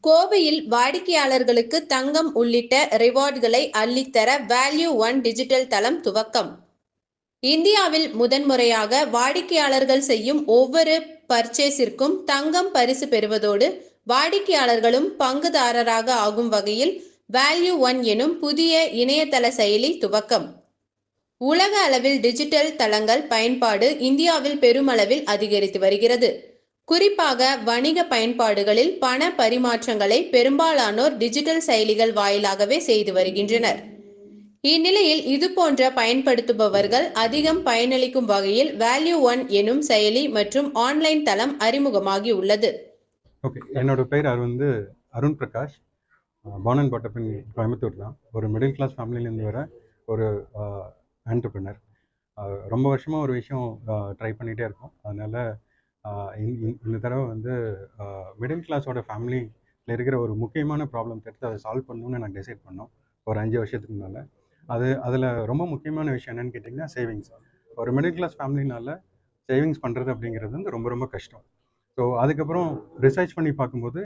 கோவையில் வாடிக்கையாளர்களுக்கு தங்கம் உள்ளிட்ட ரிவார்டுகளை அள்ளித்தர வேல்யூ ஒன் டிஜிட்டல் தளம் துவக்கம். இந்தியாவில் முதன்முறையாக வாடிக்கையாளர்கள் செய்யும் ஒவ்வொரு பர்ச்சேஸிற்கும் தங்கம் பரிசு பெறுவதோடு வாடிக்கையாளர்களும் பங்குதாரராக ஆகும் வகையில் வேல்யூ ஒன் எனும் புதிய இணையதள செயலி துவக்கம். உலக அளவில் டிஜிட்டல் தளங்கள் பயன்பாடு இந்தியாவில் பெருமளவில் அதிகரித்து வருகிறது. குறிப்பாக வணிக பயன்பாடுகளில் பண பரிமாற்றங்களை பெரும்பாலானோர் டிஜிட்டல் செயலிகள் வாயிலாகவே செய்து வருகின்றனர். இந்நிலையில் இதுபோன்ற பயன்படுத்துபவர்கள் அதிகம் பயனளிக்கும் வகையில் வேல்யூ ஒன் எனும் செயலி மற்றும் ஆன்லைன் தளம் அறிமுகமாகி உள்ளது. என்னோட பேர் அருண் பிரகாஷ். பார்ன் அண்ட் பாட் அப் இன் கோயம்புத்தூர் தான். ஒரு மிடில் கிளாஸ் ஃபேமிலியிலேருந்து வர ஒரு ஆண்டர்பிரினர். ரொம்ப வருஷமாக ஒரு விஷயம் ட்ரை பண்ணிகிட்டே இருக்கோம். அதனால் இந்த தடவை மிடில் கிளாஸோட ஃபேமிலியில் இருக்கிற ஒரு முக்கியமான ப்ராப்ளம் எடுத்து அதை சால்வ் பண்ணணும்னு நான் டிசைட் பண்ணோம் ஒரு 5 வருஷத்துக்கு மேலே. அதில் ரொம்ப முக்கியமான விஷயம் என்னென்னு கேட்டிங்கன்னா சேவிங்ஸ். ஒரு மிடில் கிளாஸ் ஃபேமிலினால சேவிங்ஸ் பண்ணுறது அப்படிங்கிறது ரொம்ப ரொம்ப கஷ்டம். ஸோ அதுக்கப்புறம் ரிசர்ச் பண்ணி பார்க்கும்போது